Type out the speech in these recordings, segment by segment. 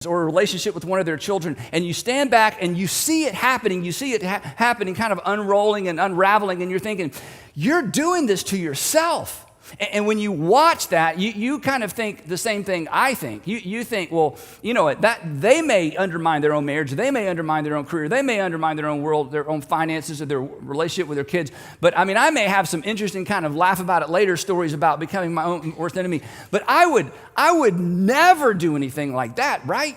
or a relationship with one of their children, and you stand back and you see it happening, happening, kind of unrolling and unraveling, and you're thinking, you're doing this to yourself. And when you watch that, you kind of think the same thing I think. You think, well, you know what, that they may undermine their own marriage, they may undermine their own career, they may undermine their own world, their own finances, or their relationship with their kids. But I mean, I may have some interesting kind of laugh about it later stories about becoming my own worst enemy. But I would never do anything like that, right?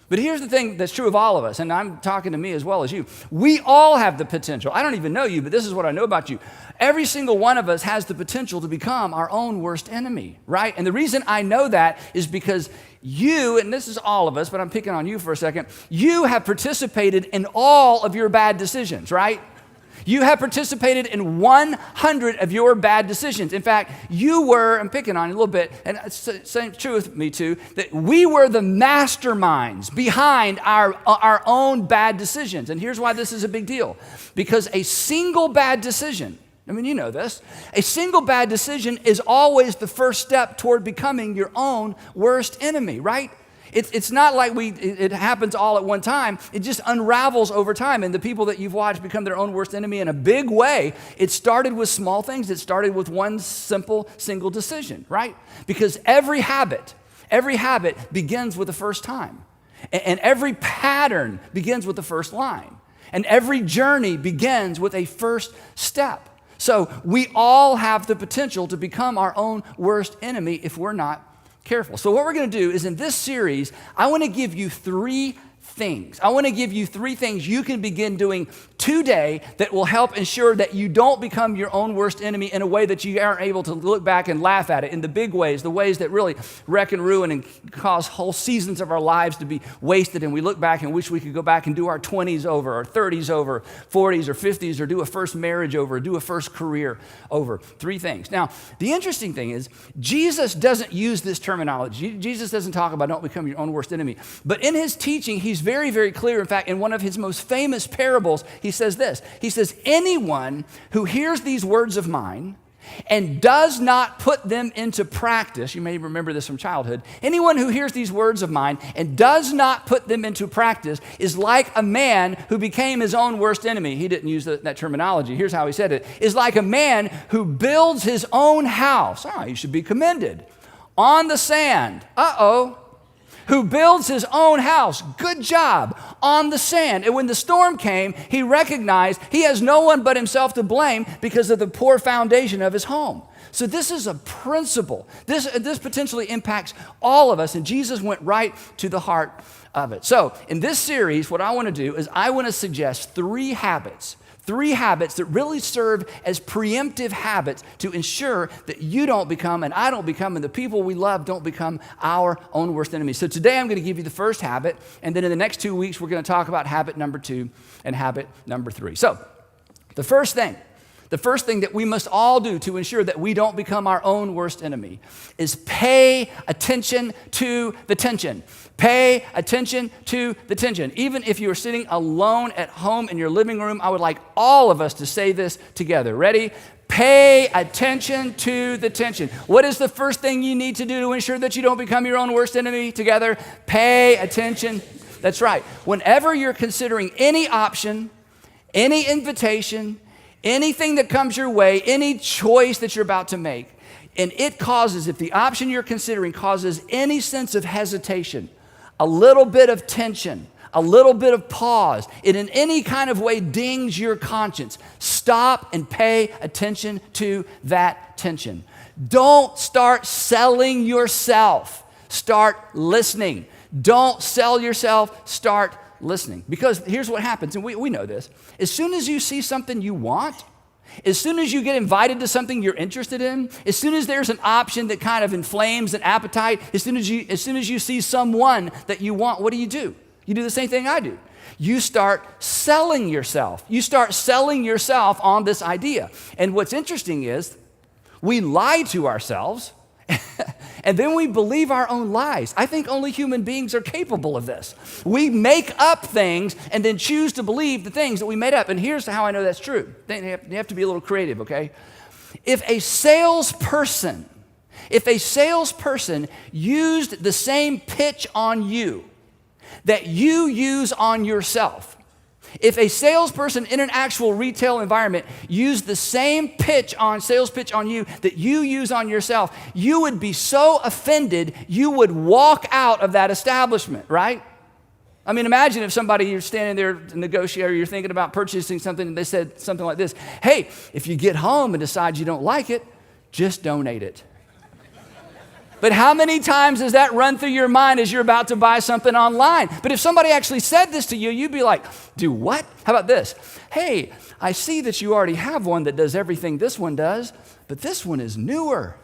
But here's the thing that's true of all of us, and I'm talking to me as well as you. We all have the potential. I don't even know you, but this is what I know about you. Every single one of us has the potential to become our own worst enemy, right? And the reason I know that is because you, and this is all of us, but I'm picking on you for a second, you have participated in all of your bad decisions, right? You have participated in 100 of your bad decisions. In fact, I'm picking on you a little bit, and it's true with me too, that we were the masterminds behind our own bad decisions. And here's why this is a big deal. Because a single bad decision, I mean, you know this, a single bad decision is always the first step toward becoming your own worst enemy, right? It's not like it happens all at one time. It just unravels over time. And the people that you've watched become their own worst enemy in a big way. It started with small things. It started with one simple, single decision, right? Because every habit begins with the first time. And every pattern begins with the first line. And every journey begins with a first step. So we all have the potential to become our own worst enemy if we're not careful. So what we're going to do is in this series, I want to give you three things. I want to give you three things you can begin doing today that will help ensure that you don't become your own worst enemy in a way that you aren't able to look back and laugh at it in the big ways, the ways that really wreck and ruin and cause whole seasons of our lives to be wasted, and we look back and wish we could go back and do our 20s over, our 30s over, 40s or 50s, or do a first marriage over, or do a first career over. Three things. Now, the interesting thing is Jesus doesn't use this terminology. Jesus doesn't talk about don't become your own worst enemy. But in his teaching, he's very, very clear. In fact, in one of his most famous parables, he says this. He says, anyone who hears these words of mine and does not put them into practice, you may remember this from childhood, anyone who hears these words of mine and does not put them into practice is like a man who became his own worst enemy. He didn't use that terminology. Here's how he said it. Is like a man who builds his own house. Oh, you should be commended. On the sand. Who builds his own house, good job, on the sand. And when the storm came, he recognized he has no one but himself to blame because of the poor foundation of his home. So this is a principle. This potentially impacts all of us, and Jesus went right to the heart of it. So in this series, what I want to do is I want to suggest three habits that really serve as preemptive habits to ensure that you don't become, and I don't become, and the people we love don't become our own worst enemies. So today I'm going to give you the first habit, and then in the next 2 weeks we're going to talk about habit number 2 and habit number 3. So the first thing that we must all do to ensure that we don't become our own worst enemy is pay attention to the tension. Pay attention to the tension. Even if you are sitting alone at home in your living room, I would like all of us to say this together. Ready? Pay attention to the tension. What is the first thing you need to do to ensure that you don't become your own worst enemy? Together, pay attention. That's right. Whenever you're considering any option, any invitation, anything that comes your way, any choice that you're about to make, and if the option you're considering causes any sense of hesitation, a little bit of tension, a little bit of pause, it in any kind of way dings your conscience, stop and pay attention to that tension. Don't start selling yourself. Start listening. Don't sell yourself. Start listening. Because here's what happens, and we know this. As soon as you see something you want, as soon as you get invited to something you're interested in, as soon as there's an option that kind of inflames an appetite, as soon as you see someone that you want, what do? You do the same thing I do. You start selling yourself. You start selling yourself on this idea. And what's interesting is we lie to ourselves and then we believe our own lies. I think only human beings are capable of this. We make up things and then choose to believe the things that we made up. And here's how I know that's true. You have to be a little creative, okay? If a salesperson If a salesperson used the same pitch on you that you use on yourself, if a salesperson in an actual retail environment used the same sales pitch on you that you use on yourself, you would be so offended you would walk out of that establishment, right? I mean, imagine if somebody, you're standing there negotiating, you're thinking about purchasing something, and they said something like this: hey, if you get home and decide you don't like it, just donate it. But how many times does that run through your mind as you're about to buy something online? But if somebody actually said this to you, you'd be like, do what? How about this? Hey, I see that you already have one that does everything this one does, but this one is newer.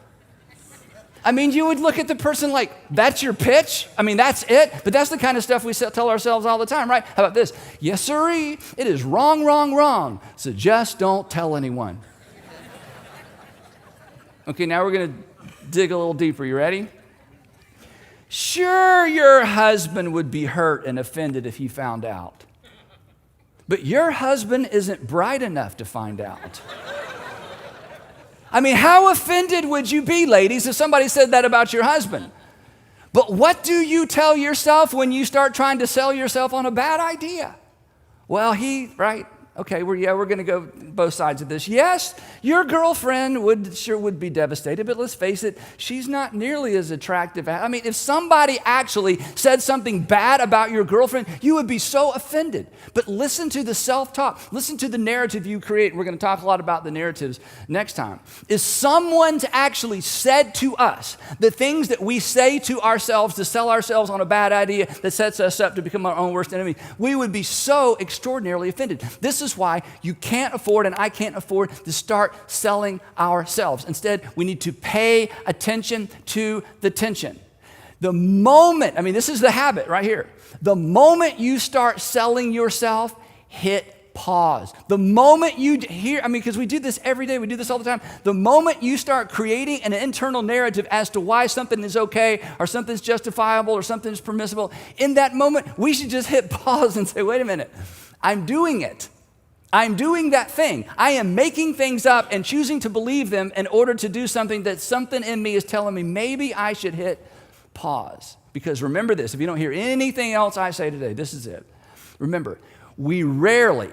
I mean, you would look at the person like, that's your pitch? I mean, that's it? But that's the kind of stuff we tell ourselves all the time, right? How about this? Yes, sirree, it is wrong, wrong, wrong. So just don't tell anyone. Okay, now we're going to dig a little deeper. You ready? Sure, your husband would be hurt and offended if he found out. But your husband isn't bright enough to find out. I mean, how offended would you be, ladies, if somebody said that about your husband? But what do you tell yourself when you start trying to sell yourself on a bad idea? Well, right? Okay, we're going to go both sides of this. Yes, your girlfriend would be devastated, but let's face it, she's not nearly as attractive. I mean, if somebody actually said something bad about your girlfriend, you would be so offended. But listen to the self-talk. Listen to the narrative you create. We're going to talk a lot about the narratives next time. If someone's actually said to us the things that we say to ourselves to sell ourselves on a bad idea that sets us up to become our own worst enemy, we would be so extraordinarily offended. This is why you can't afford, and I can't afford, to start selling ourselves. Instead, we need to pay attention to the tension. The moment, this is the habit right here. The moment you start selling yourself, hit pause. The moment you hear, because we do this every day, we do this all the time. The moment you start creating an internal narrative as to why something is okay, or something's justifiable, or something's permissible, in that moment, we should just hit pause and say, wait a minute, I'm doing it. I'm doing that thing. I am making things up and choosing to believe them in order to do something that something in me is telling me maybe I should hit pause. Because remember this, if you don't hear anything else I say today, this is it. Remember, we rarely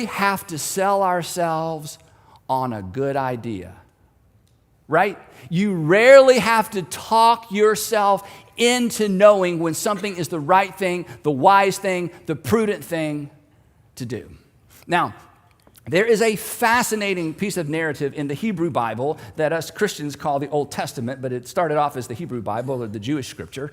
have to sell ourselves on a good idea, right? You rarely have to talk yourself into knowing when something is the right thing, the wise thing, the prudent thing to do. Now, there is a fascinating piece of narrative in the Hebrew Bible that us Christians call the Old Testament, but it started off as the Hebrew Bible or the Jewish scripture.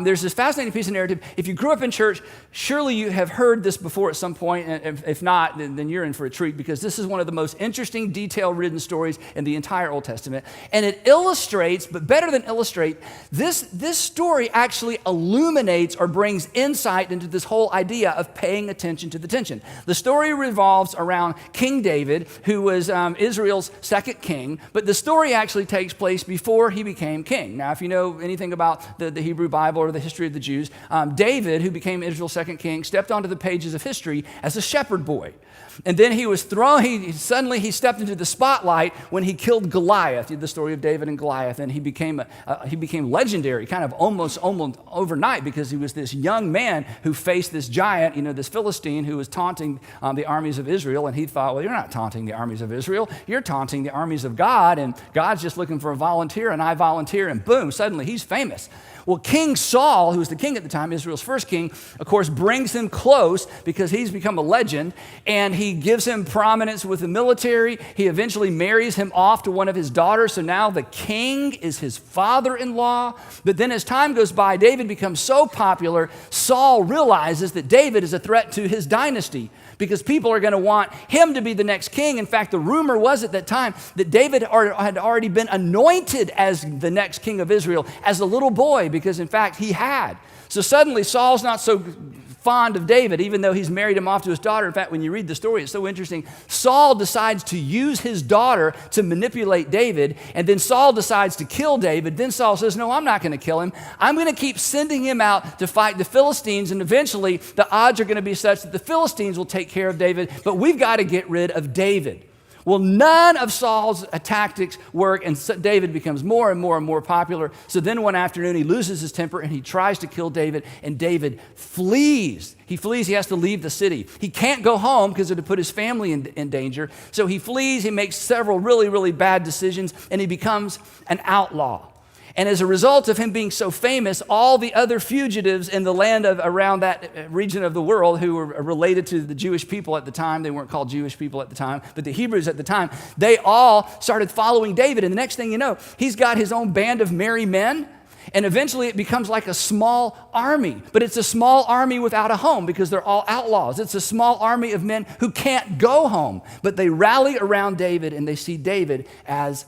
There's this fascinating piece of narrative. If you grew up in church, surely you have heard this before at some point, and if not, then you're in for a treat, because this is one of the most interesting, detail-ridden stories in the entire Old Testament. And it illustrates, but better than illustrate, this story actually illuminates or brings insight into this whole idea of paying attention to the tension. The story revolves around King David, who was Israel's second king, but the story actually takes place before he became king. Now, if you know anything about the Hebrew Bible or the history of the Jews, David, who became Israel's second king, stepped onto the pages of history as a shepherd boy. And then he was suddenly he stepped into the spotlight when he killed Goliath, the story of David and Goliath, and he became legendary kind of almost overnight, because he was this young man who faced this giant, this Philistine who was taunting the armies of Israel, and he thought, well, you're not taunting the armies of Israel, you're taunting the armies of God, and God's just looking for a volunteer, and I volunteer, and boom, suddenly he's famous. Well, King Saul, who was the king at the time, Israel's first king, of course, brings him close because he's become a legend, and he gives him prominence with the military. He eventually marries him off to one of his daughters, so now the king is his father-in-law. But then as time goes by, David becomes so popular, Saul realizes that David is a threat to his dynasty, because people are going to want him to be the next king. In fact, the rumor was at that time that David had already been anointed as the next king of Israel as a little boy, because in fact he had. So suddenly Saul's not so fond of David, even though he's married him off to his daughter. In fact, when you read the story, it's so interesting. Saul decides to use his daughter to manipulate David, and then Saul decides to kill David. Then Saul says, no, I'm not going to kill him. I'm going to keep sending him out to fight the Philistines, and eventually the odds are going to be such that the Philistines will take care of David, but we've got to get rid of David. Well, none of Saul's tactics work, and David becomes more and more and more popular. So then one afternoon, he loses his temper, and he tries to kill David, and David flees. He flees. He has to leave the city. He can't go home because it would put his family in danger. So he flees. He makes several really, really bad decisions, and he becomes an outlaw. And as a result of him being so famous, all the other fugitives in the land around that region of the world who were related to the Jewish people at the time, they weren't called Jewish people at the time, but the Hebrews at the time, they all started following David. And the next thing you know, he's got his own band of merry men. And eventually it becomes like a small army, but it's a small army without a home because they're all outlaws. It's a small army of men who can't go home, but they rally around David and they see David as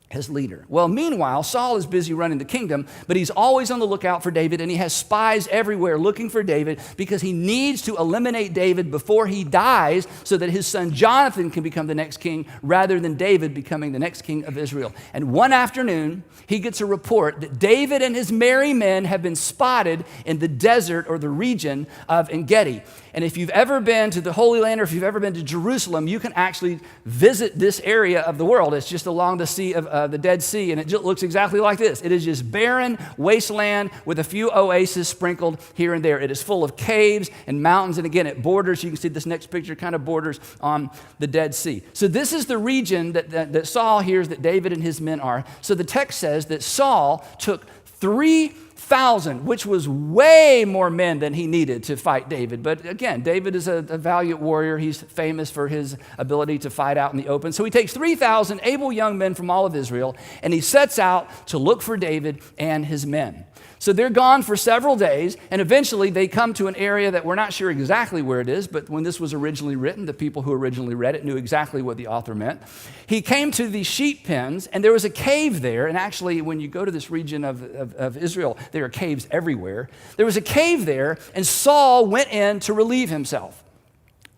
his leader. Well, meanwhile, Saul is busy running the kingdom, but he's always on the lookout for David, and he has spies everywhere looking for David because he needs to eliminate David before he dies so that his son Jonathan can become the next king rather than David becoming the next king of Israel. And one afternoon, he gets a report that David and his merry men have been spotted in the desert or the region of En-Gedi. And if you've ever been to the Holy Land or if you've ever been to Jerusalem, you can actually visit this area of the world. It's just along the sea of the Dead Sea, and it just looks exactly like this. It is just barren wasteland with a few oases sprinkled here and there. It is full of caves and mountains, and again, it borders, you can see this next picture kind of borders on the Dead Sea. So this is the region that Saul hears that David and his men are. So the text says that Saul took 3,000, which was way more men than he needed to fight David. But again, David is a valiant warrior. He's famous for his ability to fight out in the open. So he takes 3,000 able young men from all of Israel, and he sets out to look for David and his men. So they're gone for several days, and eventually they come to an area that we're not sure exactly where it is, but when this was originally written, the people who originally read it knew exactly what the author meant. He came to the sheep pens, and there was a cave there, and actually when you go to this region of Israel, there are caves everywhere. There was a cave there, and Saul went in to relieve himself.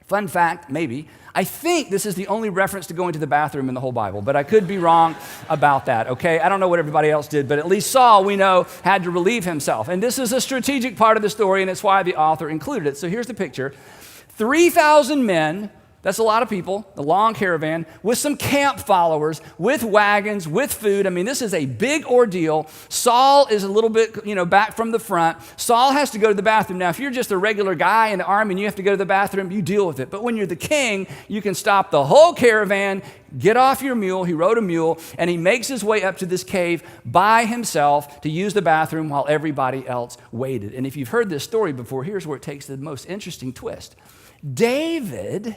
Fun fact, maybe, I think this is the only reference to going to the bathroom in the whole Bible, but I could be wrong about that, okay? I don't know what everybody else did, but at least Saul, we know, had to relieve himself. And this is a strategic part of the story, and it's why the author included it. So here's the picture. 3,000 men, that's a lot of people, a long caravan, with some camp followers, with wagons, with food. I mean, this is a big ordeal. Saul is a little bit, back from the front. Saul has to go to the bathroom. Now, if you're just a regular guy in the army and you have to go to the bathroom, you deal with it. But when you're the king, you can stop the whole caravan, get off your mule. He rode a mule, and he makes his way up to this cave by himself to use the bathroom while everybody else waited. And if you've heard this story before, here's where it takes the most interesting twist. David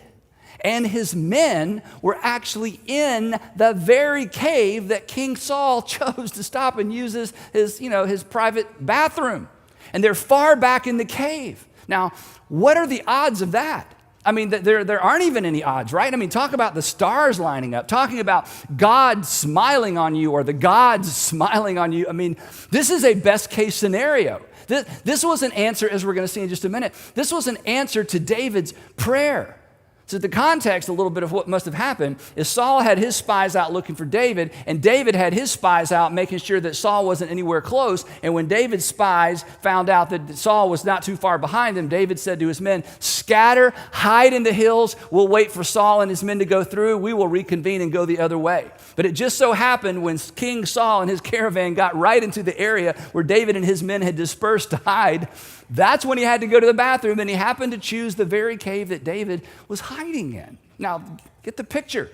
and his men were actually in the very cave that King Saul chose to stop and use his private bathroom. And they're far back in the cave. Now, what are the odds of that? I mean, there aren't even any odds, right? I mean, talk about the stars lining up, talking about God smiling on you or the gods smiling on you. I mean, this is a best case scenario. This was an answer, as we're going to see in just a minute, this was an answer to David's prayer. So the context, a little bit of what must have happened, is Saul had his spies out looking for David, and David had his spies out making sure that Saul wasn't anywhere close. And when David's spies found out that Saul was not too far behind them, David said to his men, "Scatter, hide in the hills. We'll wait for Saul and his men to go through. We will reconvene and go the other way." But it just so happened when King Saul and his caravan got right into the area where David and his men had dispersed to hide, that's when he had to go to the bathroom, and he happened to choose the very cave that David was hiding in. Now, get the picture.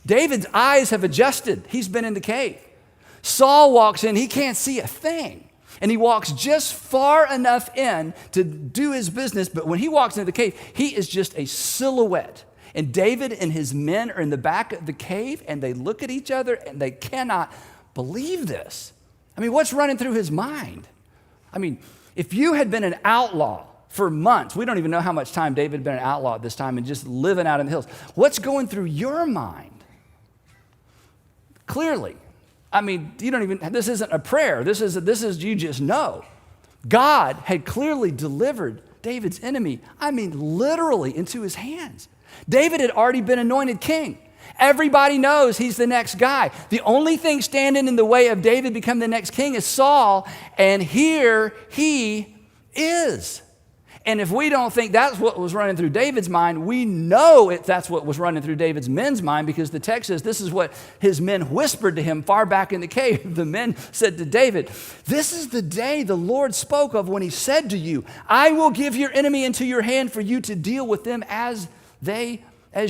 David's eyes have adjusted. He's been in the cave. Saul walks in. He can't see a thing. And he walks just far enough in to do his business, but when he walks into the cave, he is just a silhouette. And David and his men are in the back of the cave, and they look at each other, and they cannot believe this. I mean, what's running through his mind? I mean, if you had been an outlaw for months, we don't even know how much time David had been an outlaw at this time and just living out in the hills, what's going through your mind? Clearly, I mean, this isn't a prayer. This is you just know. God had clearly delivered David's enemy, literally into his hands. David had already been anointed king. Everybody knows he's the next guy. The only thing standing in the way of David becoming the next king is Saul, and here he is. And if we don't think that's what was running through David's mind, we know that's what was running through David's men's mind, because the text says this is what his men whispered to him far back in the cave. The men said to David, "This is the day the Lord spoke of when he said to you, 'I will give your enemy into your hand for you to deal with them as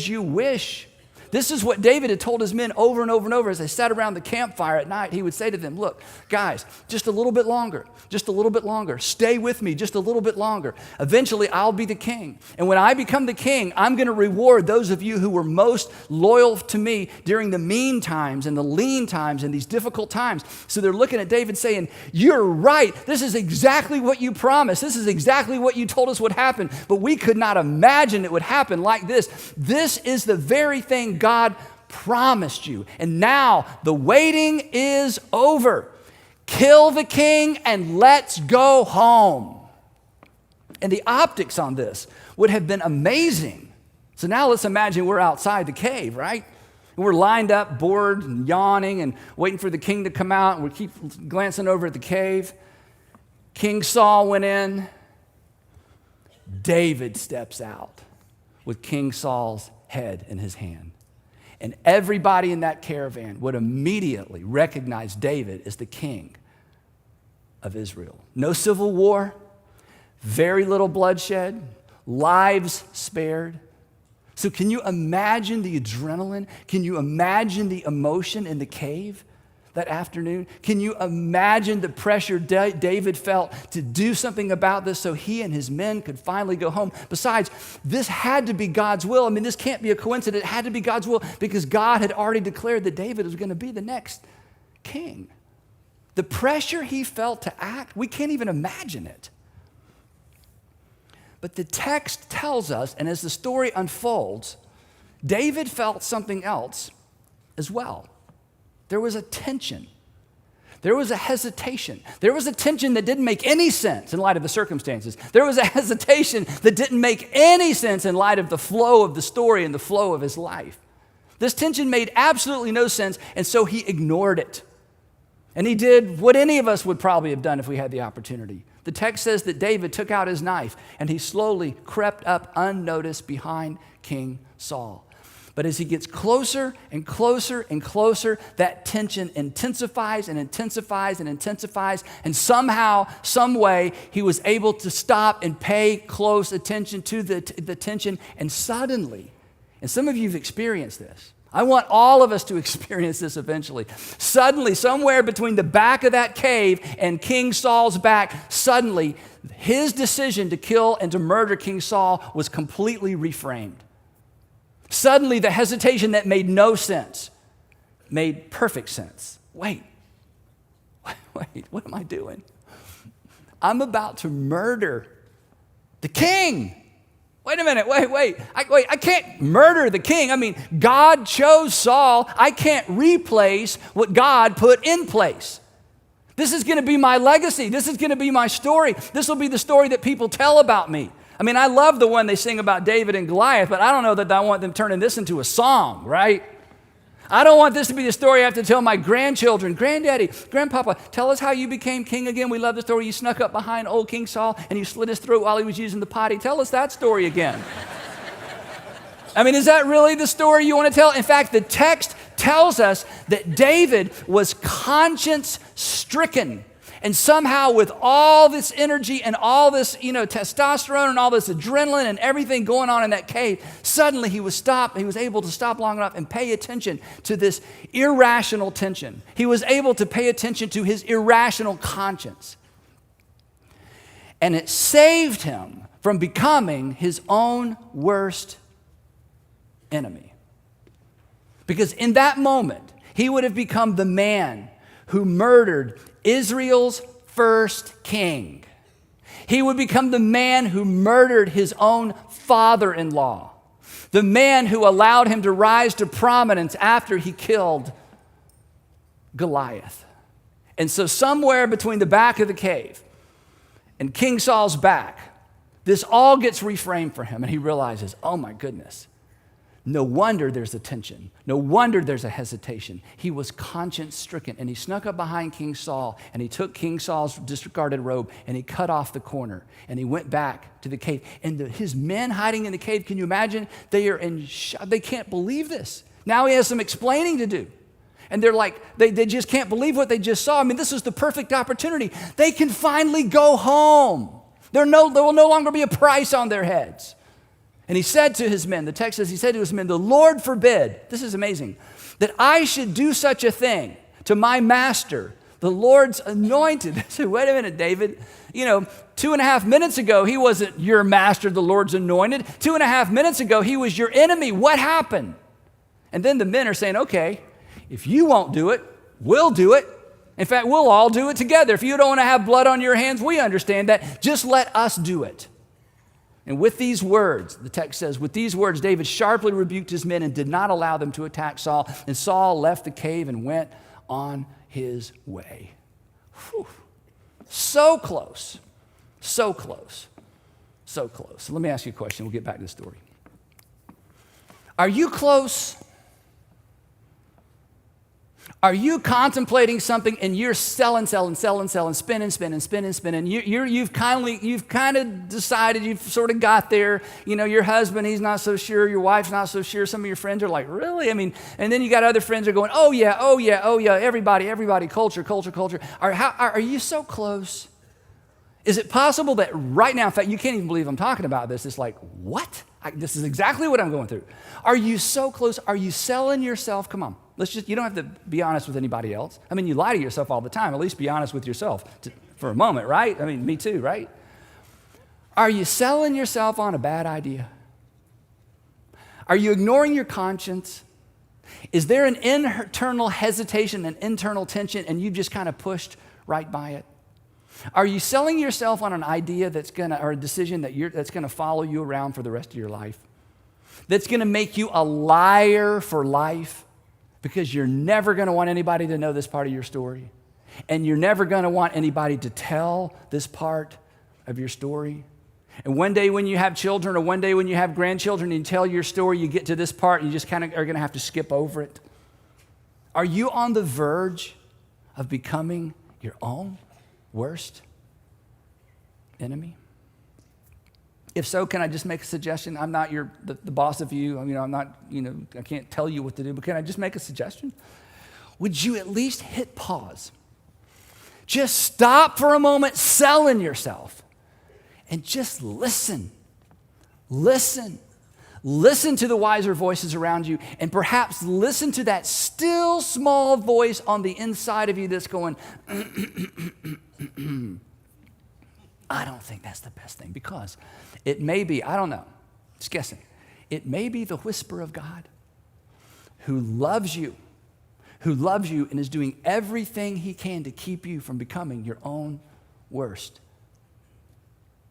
you wish.'" This is what David had told his men over and over and over as they sat around the campfire at night. He would say to them, "Look, guys, just a little bit longer, just a little bit longer. Stay with me just a little bit longer. Eventually, I'll be the king. And when I become the king, I'm going to reward those of you who were most loyal to me during the mean times and the lean times and these difficult times." So they're looking at David saying, "You're right. This is exactly what you promised. This is exactly what you told us would happen. But we could not imagine it would happen like this. This is the very thing God promised you. And now the waiting is over. Kill the king and let's go home." And the optics on this would have been amazing. So now let's imagine we're outside the cave, right? And we're lined up, bored and yawning and waiting for the king to come out. And we keep glancing over at the cave. King Saul went in. David steps out with King Saul's head in his hand. And everybody in that caravan would immediately recognize David as the king of Israel. No civil war, very little bloodshed, lives spared. So can you imagine the adrenaline? Can you imagine the emotion in the cave that afternoon? Can you imagine the pressure David felt to do something about this so he and his men could finally go home? Besides, this had to be God's will. I mean, this can't be a coincidence. It had to be God's will because God had already declared that David was going to be the next king. The pressure he felt to act, we can't even imagine it. But the text tells us, and as the story unfolds, David felt something else as well. There was a tension. There was a hesitation. There was a tension that didn't make any sense in light of the circumstances. There was a hesitation that didn't make any sense in light of the flow of the story and the flow of his life. This tension made absolutely no sense, and so he ignored it. And he did what any of us would probably have done if we had the opportunity. The text says that David took out his knife and he slowly crept up unnoticed behind King Saul. But as he gets closer and closer and closer, that tension intensifies and intensifies and intensifies. And somehow, some way, he was able to stop and pay close attention to the tension. And suddenly, and some of you have experienced this. I want all of us to experience this eventually. Suddenly, somewhere between the back of that cave and King Saul's back, suddenly, his decision to kill and to murder King Saul was completely reframed. Suddenly, the hesitation that made no sense made perfect sense. Wait, what am I doing? I'm about to murder the king. Wait a minute, wait. I can't murder the king. I mean, God chose Saul. I can't replace what God put in place. This is going to be my legacy. This is going to be my story. This will be the story that people tell about me. I mean, I love the one they sing about David and Goliath, but I don't know that I want them turning this into a song, right? I don't want this to be the story I have to tell my grandchildren. Granddaddy, Grandpapa, tell us how you became king again. We love the story. You snuck up behind old King Saul and you slit his throat while he was using the potty. Tell us that story again. I mean, is that really the story you want to tell? In fact, the text tells us that David was conscience-stricken. And somehow with all this energy and all this, testosterone and all this adrenaline and everything going on in that cave, suddenly he was able to stop long enough and pay attention to this irrational tension. He was able to pay attention to his irrational conscience. And it saved him from becoming his own worst enemy. Because in that moment, he would have become the man who murdered Israel's first king. He would become the man who murdered his own father-in-law, the man who allowed him to rise to prominence after he killed Goliath. And so somewhere between the back of the cave and King Saul's back, this all gets reframed for him, and he realizes, oh my goodness, No wonder there's a tension. No wonder there's a hesitation. He was conscience-stricken, and he snuck up behind King Saul, and he took King Saul's discarded robe, and he cut off the corner, and he went back to the cave. And his men hiding in the cave, can you imagine? They are in shock. They can't believe this. Now he has some explaining to do. And they're like, they just can't believe what they just saw. I mean, this is the perfect opportunity. They can finally go home. There will no longer be a price on their heads. And he said to his men, the text says, he said to his men, the Lord forbid, this is amazing, that I should do such a thing to my master, the Lord's anointed. I said, wait a minute, David. 2.5 minutes ago, he wasn't your master, the Lord's anointed. 2.5 minutes ago, he was your enemy. What happened? And then the men are saying, okay, if you won't do it, we'll do it. In fact, we'll all do it together. If you don't want to have blood on your hands, we understand that. Just let us do it. And with these words, the text says, with these words, David sharply rebuked his men and did not allow them to attack Saul. And Saul left the cave and went on his way. Whew. So close, so close, so close. So let me ask you a question. We'll get back to the story. Are you close? Are you contemplating something and you're selling, spinning? You've kind of decided, you've sort of got there. Your husband, he's not so sure. Your wife's not so sure. Some of your friends are like, really? And then you got other friends that are going, oh yeah. Everybody, culture. Are you so close? Is it possible that right now, in fact, you can't even believe I'm talking about this. It's like, what? This is exactly what I'm going through. Are you so close? Are you selling yourself? Come on. You don't have to be honest with anybody else. You lie to yourself all the time. At least be honest with yourself for a moment, right? Me too, right? Are you selling yourself on a bad idea? Are you ignoring your conscience? Is there an internal hesitation, an internal tension, and you've just kind of pushed right by it? Are you selling yourself on an idea or a decision that's gonna follow you around for the rest of your life? That's gonna make you a liar for life? Because you're never going to want anybody to know this part of your story. And you're never going to want anybody to tell this part of your story. And one day when you have children or one day when you have grandchildren and you tell your story, you get to this part and you just kind of are going to have to skip over it. Are you on the verge of becoming your own worst enemy? If so, can I just make a suggestion? I'm not the boss of you. I'm not, I can't tell you what to do, but can I just make a suggestion? Would you at least hit pause? Just stop for a moment selling yourself and just listen. Listen. Listen to the wiser voices around you, and perhaps listen to that still small voice on the inside of you that's going, I don't think that's the best thing, because it may be, I don't know, just guessing, it may be the whisper of God who loves you and is doing everything he can to keep you from becoming your own worst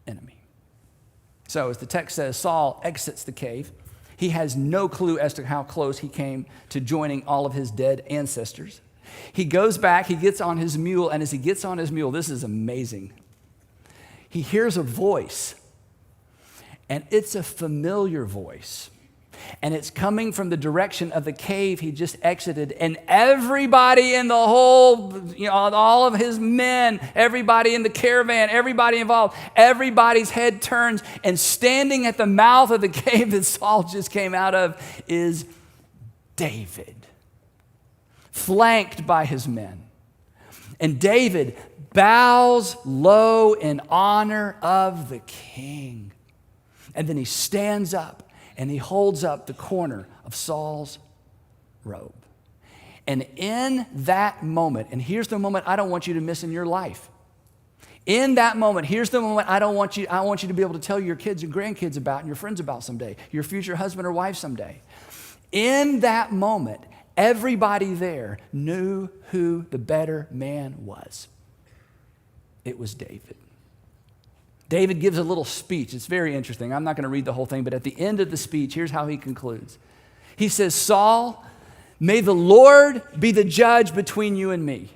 enemy. So as the text says, Saul exits the cave. He has no clue as to how close he came to joining all of his dead ancestors. He goes back, he gets on his mule, and as he gets on his mule, this is amazing. He hears a voice, and it's a familiar voice, and it's coming from the direction of the cave he just exited, and everybody in the whole, all of his men, everybody in the caravan, everybody involved, everybody's head turns, and standing at the mouth of the cave that Saul just came out of is David, flanked by his men. And David bows low in honor of the king. And then he stands up and he holds up the corner of Saul's robe. And in that moment, and here's the moment I don't want you to miss in your life. In that moment, here's the moment I want you to be able to tell your kids and grandkids about and your friends about someday, your future husband or wife someday. In that moment, everybody there knew who the better man was. It was David. David gives a little speech. It's very interesting. I'm not going to read the whole thing, but at the end of the speech, here's how he concludes. He says, Saul, may the Lord be the judge between you and me,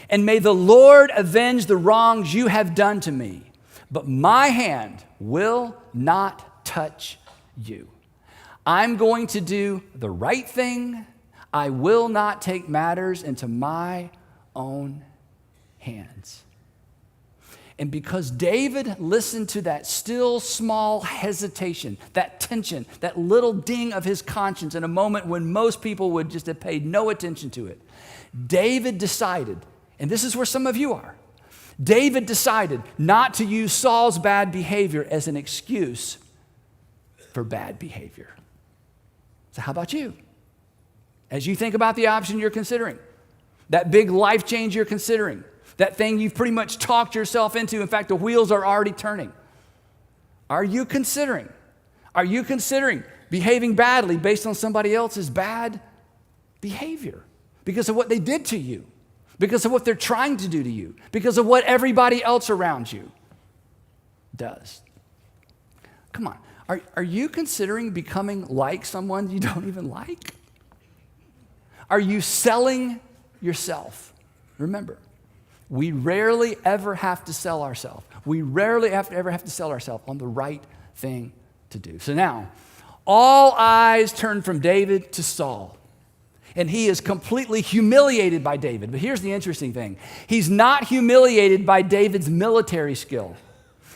and may the Lord avenge the wrongs you have done to me, but my hand will not touch you. I'm going to do the right thing. I will not take matters into my own hands. And because David listened to that still small hesitation, that tension, that little ding of his conscience in a moment when most people would just have paid no attention to it, David decided, and this is where some of you are, David decided not to use Saul's bad behavior as an excuse for bad behavior. So how about you? As you think about the option you're considering, that big life change you're considering, that thing you've pretty much talked yourself into, in fact, the wheels are already turning. Are you considering behaving badly based on somebody else's bad behavior? Because of what they did to you, because of what they're trying to do to you, because of what everybody else around you does. Come on, are you considering becoming like someone you don't even like? Are you selling yourself? Remember, we rarely ever have to sell ourselves. We rarely ever have to sell ourselves on the right thing to do. So now, all eyes turn from David to Saul. And he is completely humiliated by David. But here's the interesting thing. He's not humiliated by David's military skill.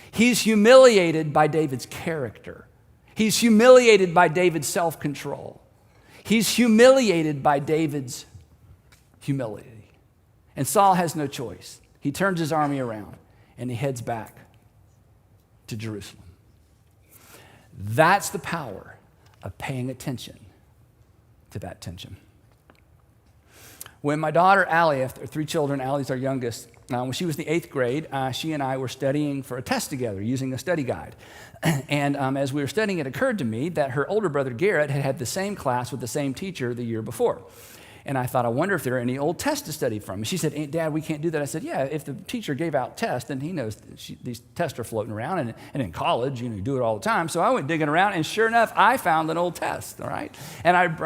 He's humiliated by David's character. He's humiliated by David's self-control. He's humiliated by David's humility. And Saul has no choice. He turns his army around and he heads back to Jerusalem. That's the power of paying attention to that tension. When my daughter, Allie, after 3 children, Allie's our youngest, when she was in the 8th grade, she and I were studying for a test together using a study guide. And as we were studying, it occurred to me that her older brother, Garrett, had had the same class with the same teacher the year before. And I thought, I wonder if there are any old tests to study from. She said, Dad, we can't do that. I said, yeah, if the teacher gave out tests, then he knows these tests are floating around. And in college, you do it all the time. So I went digging around, and sure enough, I found an old test, all right? And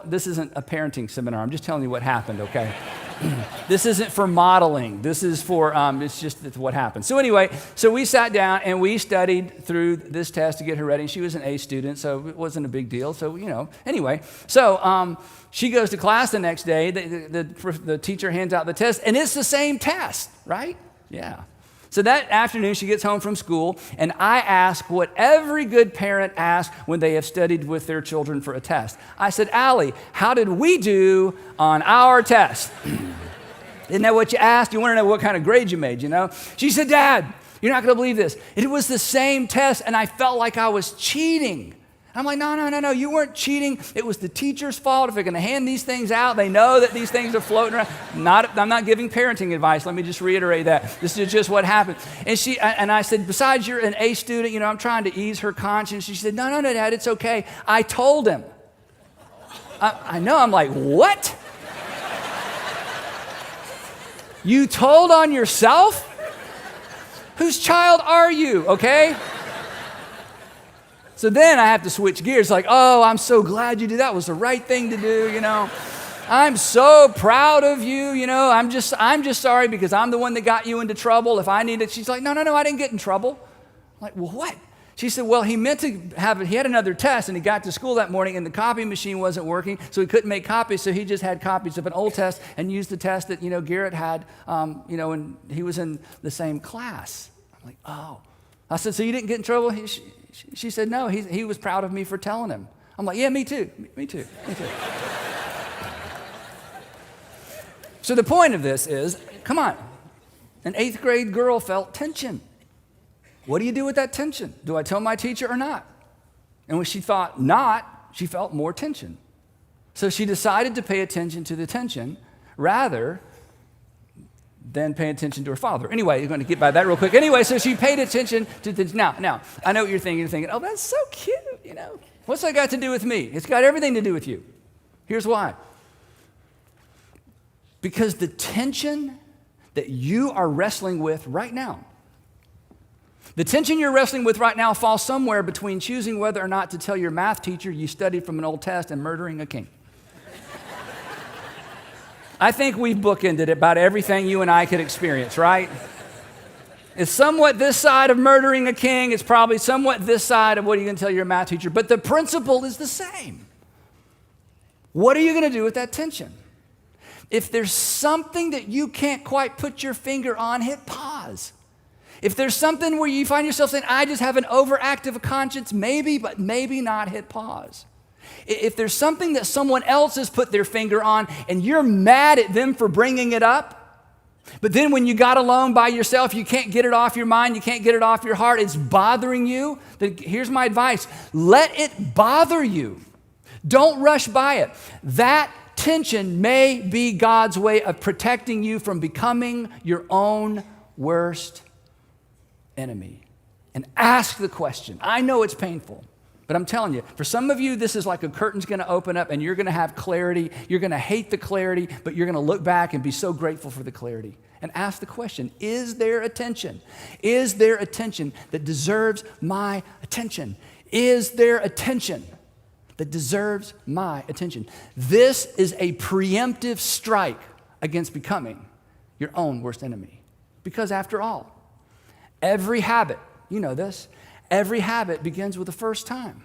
this isn't a parenting seminar. I'm just telling you what happened, okay? This isn't for modeling. This is for, it's what happened. So anyway, so we sat down, and we studied through this test to get her ready. She was an A student, so it wasn't a big deal. So, anyway. So she goes to class the next day. The teacher hands out the test, and it's the same test, right? Yeah. So that afternoon, she gets home from school, and I ask what every good parent asks when they have studied with their children for a test. I said, Allie, how did we do on our test? Isn't that what you asked? You want to know what kind of grade you made, She said, Dad, you're not going to believe this. It was the same test, and I felt like I was cheating. I'm like, no, you weren't cheating. It was the teacher's fault. If they're going to hand these things out, they know that these things are floating around. I'm not giving parenting advice. Let me just reiterate that. This is just what happened. And I said, besides you're an A student, I'm trying to ease her conscience. She said, no, Dad, it's okay. I told him. I know. I'm like, what? You told on yourself? Whose child are you, okay? So then I have to switch gears, like, oh, I'm so glad you did that. It was the right thing to do, I'm so proud of you, I'm just sorry because I'm the one that got you into trouble. If I needed, she's like, no, I didn't get in trouble. I'm like, well, what? She said, well, he had another test, and he got to school that morning, and the copy machine wasn't working, so he couldn't make copies, so he just had copies of an old test and used the test that, Garrett had, and he was in the same class. I'm like, oh. I said, so you didn't get in trouble? She said, no, he was proud of me for telling him. I'm like, yeah, me too. So the point of this is, come on, an 8th grade girl felt tension. What do you do with that tension? Do I tell my teacher or not? And when she thought not, she felt more tension. So she decided to pay attention to the tension rather than pay attention to her father. Anyway, you're going to get by that real quick. Anyway, so she paid attention to the... Now, I know what you're thinking. You're thinking, oh, that's so cute, What's that got to do with me? It's got everything to do with you. Here's why. Because the tension that you are wrestling with right now, the tension you're wrestling with right now falls somewhere between choosing whether or not to tell your math teacher you studied from an old test and murdering a king. I think we've bookended about everything you and I could experience, right? It's somewhat this side of murdering a king. It's probably somewhat this side of what are you going to tell your math teacher. But the principle is the same. What are you going to do with that tension? If there's something that you can't quite put your finger on, hit pause. If there's something where you find yourself saying, I just have an overactive conscience, maybe, but maybe not, hit pause. If there's something that someone else has put their finger on and you're mad at them for bringing it up, but then when you got alone by yourself, you can't get it off your mind, you can't get it off your heart, it's bothering you, then here's my advice. Let it bother you. Don't rush by it. That tension may be God's way of protecting you from becoming your own worst enemy. And ask the question. I know it's painful, but I'm telling you, for some of you, this is like a curtain's going to open up and you're going to have clarity. You're going to hate the clarity, but you're going to look back and be so grateful for the clarity. And ask the question, is there a tension? Is there a tension that deserves my attention? Is there a tension that deserves my attention? This is a preemptive strike against becoming your own worst enemy. Because after all, every habit, you know this, every habit begins with the first time.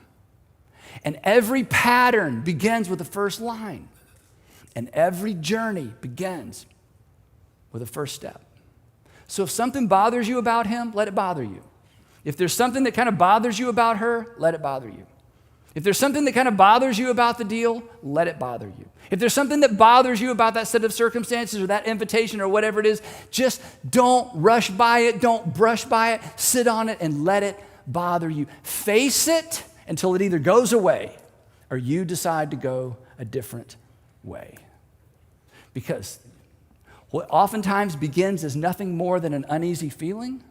And every pattern begins with the first line. And every journey begins with the first step. So if something bothers you about him, let it bother you. If there's something that kind of bothers you about her, let it bother you. If there's something that kind of bothers you about the deal, let it bother you. If there's something that bothers you about that set of circumstances or that invitation or whatever it is, just don't rush by it, don't brush by it, sit on it and let it bother you. Face it until it either goes away or you decide to go a different way. Because what oftentimes begins as nothing more than an uneasy feeling,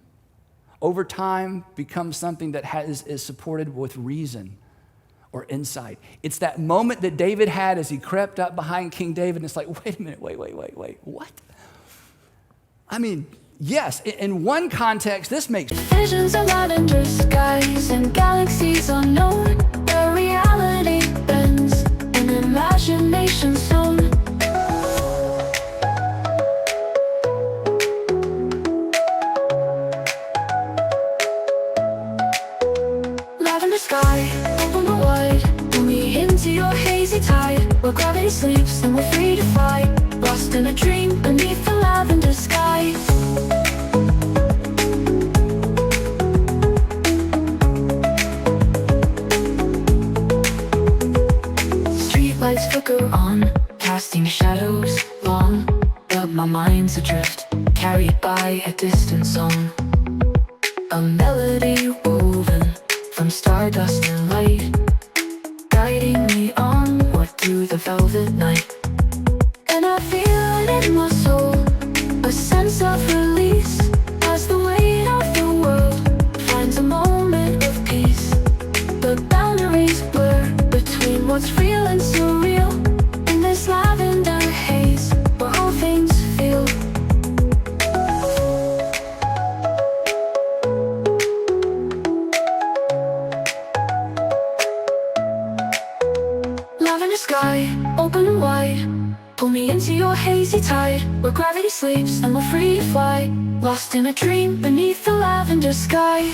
over time becomes something that is supported with reason or insight. It's that moment that David had as he crept up behind King David, and it's like, wait a minute, wait, what? I mean, yes, in one context, this makes visions of lavender skies and galaxies unknown, where reality bends in imagination zone. Lavender sky, open wide, pull me into your hazy tide, where gravity sleeps and we're free to fly, lost in a dream beneath the lavender sky. Streetlights flicker on, casting shadows long, but my mind's adrift, carried by a distant song. A melody woven from stardust and light, guiding me onward through the velvet night. And I feel it in my soul, a sense of release, as the weight of the world finds a moment of peace. The boundaries blur between what's real and surreal, in this lavender haze where all things feel. Lavender sky, open wide, pull me into your hazy tide, where gravity sleeps and we're free to fly, lost in a dream beneath the lavender sky.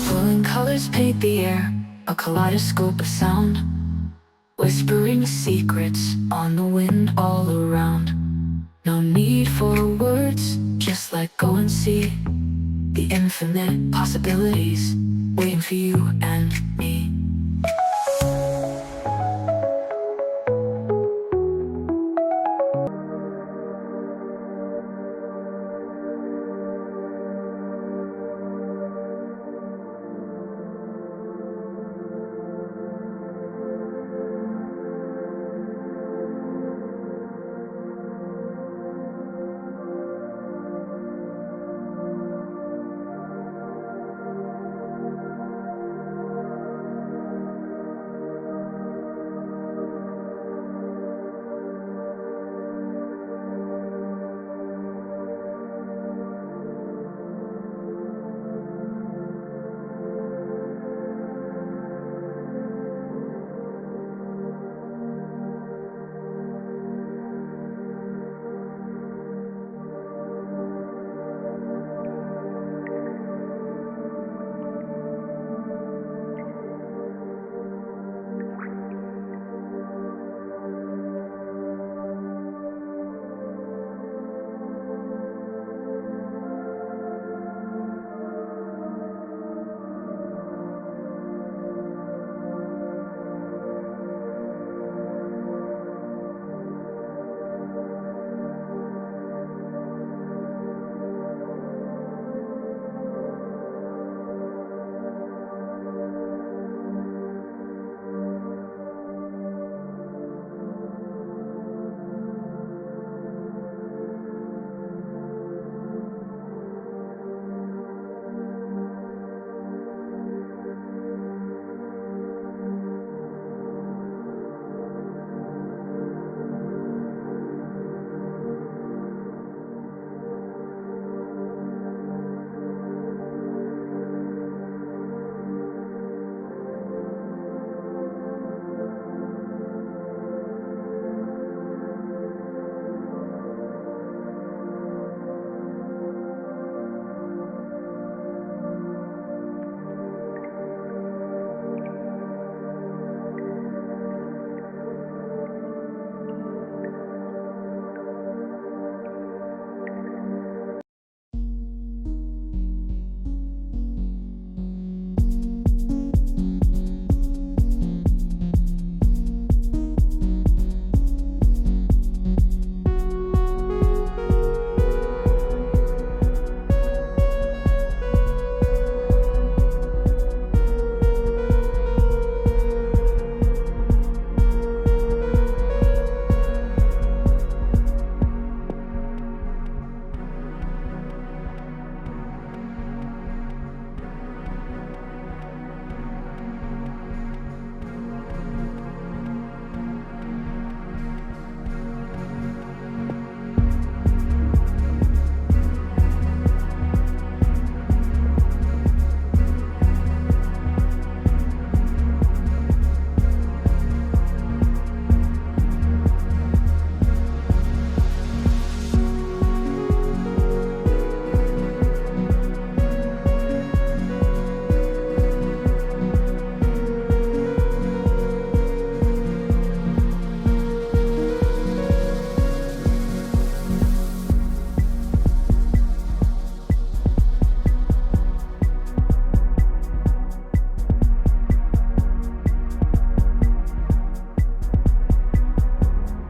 Falling colors paint the air, a kaleidoscope of sound, whispering secrets on the wind all around. No need for words, just let go and see the infinite possibilities waiting for you and me.